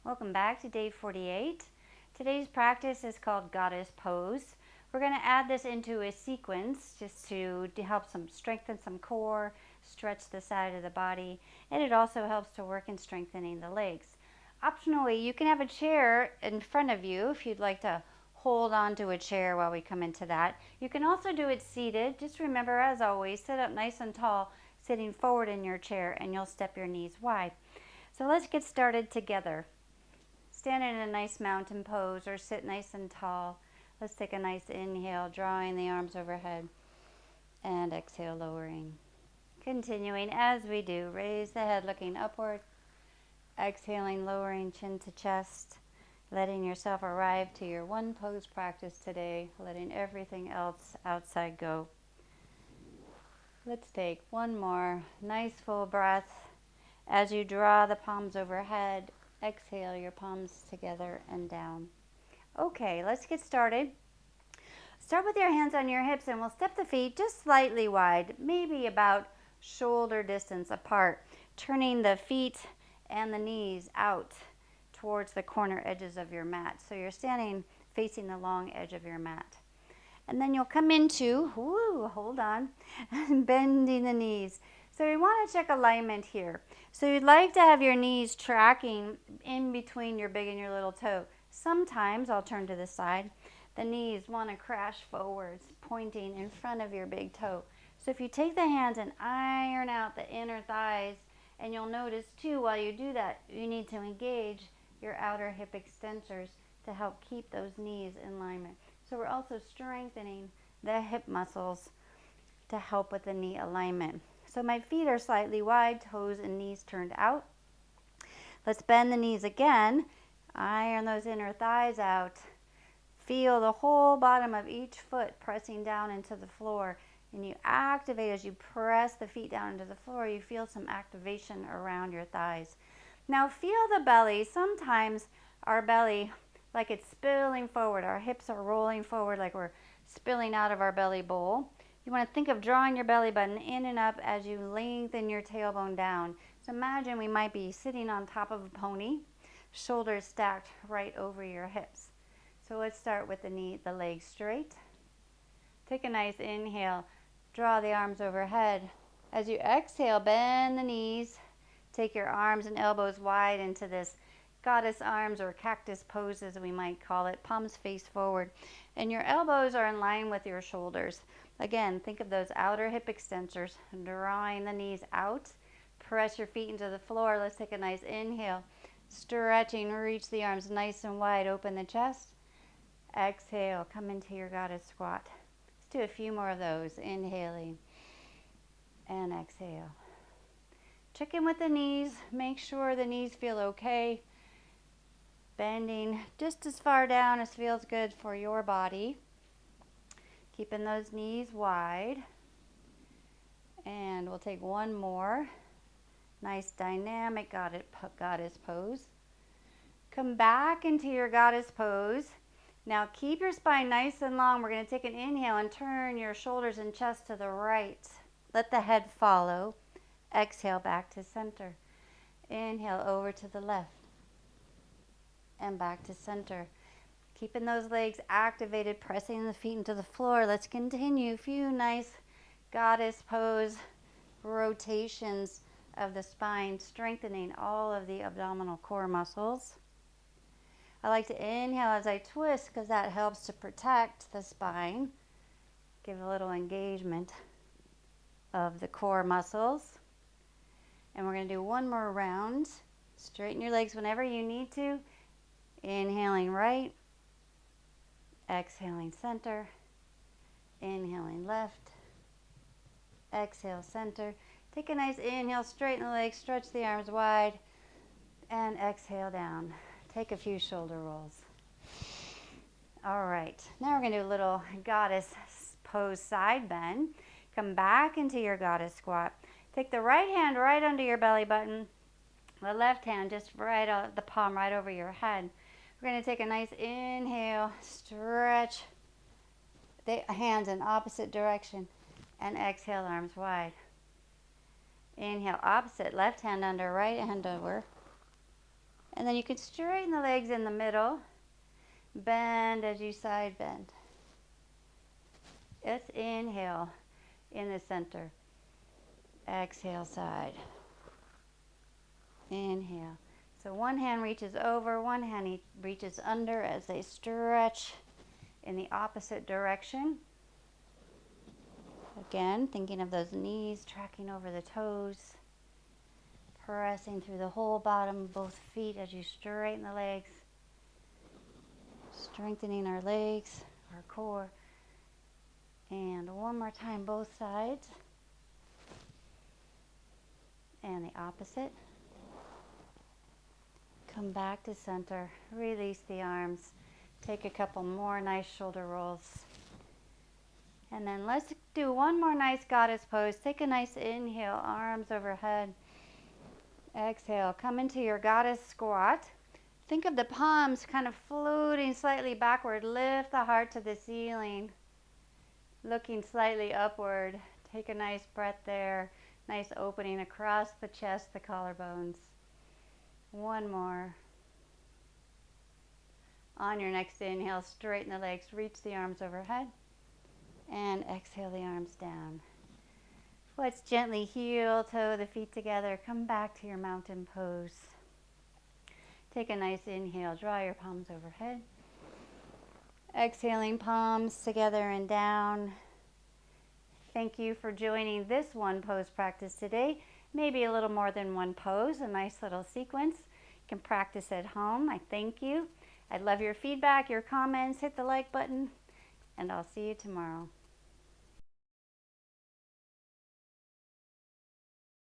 Welcome back to day 48. Today's practice is called Goddess Pose. We're going to add this into a sequence just to help strengthen some core, stretch the side of the body, and it also helps to work in strengthening the legs. Optionally, you can have a chair in front of you if you'd like to hold on to a chair while we come into that. You can also do it seated. Just remember, as always, sit up nice and tall, sitting forward in your chair, and you'll step your knees wide. So let's get started together. Stand in a nice mountain pose or sit nice and tall. Let's take a nice inhale, drawing the arms overhead, and exhale, lowering. Continuing as we do, raise the head looking upward, exhaling, lowering chin to chest, letting yourself arrive to your one pose practice today, letting everything else outside go. Let's take one more nice full breath as you draw the palms overhead. Exhale your palms together and down. Okay, let's get started. Start with your hands on your hips and we'll step the feet just slightly wide, maybe about shoulder distance apart, turning the feet and the knees out towards the corner edges of your mat. So you're standing facing the long edge of your mat. And then you'll come into, hold on, bending the knees. So we want to check alignment here. So you'd like to have your knees tracking in between your big and your little toe. Sometimes, I'll turn to the side, the knees want to crash forwards, pointing in front of your big toe. So if you take the hands and iron out the inner thighs, and you'll notice too, while you do that, you need to engage your outer hip extensors to help keep those knees in alignment. So we're also strengthening the hip muscles to help with the knee alignment. So my feet are slightly wide, toes and knees turned out. Let's bend the knees again. Iron those inner thighs out. Feel the whole bottom of each foot pressing down into the floor. And you activate as you press the feet down into the floor. You feel some activation around your thighs. Now feel the belly. Sometimes our belly, like it's spilling forward. Our hips are rolling forward like we're spilling out of our belly bowl. You want to think of drawing your belly button in and up as you lengthen your tailbone down. So imagine we might be sitting on top of a pony, shoulders stacked right over your hips. So let's start with the legs straight. Take a nice inhale, draw the arms overhead. As you exhale, bend the knees. Take your arms and elbows wide into this goddess arms or cactus pose, as we might call it, palms face forward. And your elbows are in line with your shoulders. Again, think of those outer hip extensors, drawing the knees out. Press your feet into the floor. Let's take a nice inhale. Stretching, reach the arms nice and wide, open the chest. Exhale, come into your goddess squat. Let's do a few more of those. Inhaling and exhale. Check in with the knees. Make sure the knees feel okay. Bending just as far down as feels good for your body. Keeping those knees wide. And we'll take one more. Nice dynamic goddess pose. Come back into your goddess pose. Now keep your spine nice and long. We're going to take an inhale and turn your shoulders and chest to the right. Let the head follow. Exhale back to center. Inhale over to the left. And back to center. Keeping those legs activated, pressing the feet into the floor. Let's continue a few nice goddess pose rotations of the spine, strengthening all of the abdominal core muscles. I like to inhale as I twist because that helps to protect the spine. Give a little engagement of the core muscles. And we're going to do one more round. Straighten your legs whenever you need to. Inhaling right. Exhaling center. Inhaling left. Exhale center. Take a nice inhale, straighten the legs, stretch the arms wide, and exhale down. Take a few shoulder rolls. All right, now we're going to do a little goddess pose side bend. Come back into your goddess squat. Take the right hand right under your belly button, the left hand just right out the palm right over your head. We're going to take a nice inhale, stretch the hands in opposite direction, and exhale, arms wide. Inhale, opposite, left hand under, right hand over. And then you can straighten the legs in the middle. Bend as you side bend. Let's inhale in the center. Exhale, side. Inhale. So one hand reaches over, one hand reaches under as they stretch in the opposite direction. Again, thinking of those knees tracking over the toes, pressing through the whole bottom of both feet as you straighten the legs, strengthening our legs, our core. And one more time, both sides. And the opposite. Come back to center, release the arms. Take a couple more nice shoulder rolls. And then let's do one more nice goddess pose. Take a nice inhale, arms overhead. Exhale, come into your goddess squat. Think of the palms kind of floating slightly backward. Lift the heart to the ceiling, looking slightly upward. Take a nice breath there. Nice opening across the chest, the collarbones. One more. On your next inhale, straighten the legs, reach the arms overhead, and exhale the arms down. Let's gently heel toe the feet together. Come back to your mountain pose. Take a nice inhale, draw your palms overhead. Exhaling, palms together and down. Thank you for joining this one pose practice today. Maybe a little more than one pose, a nice little sequence. You can practice at home. I thank you. I'd love your feedback, your comments. Hit the like button, and I'll see you tomorrow.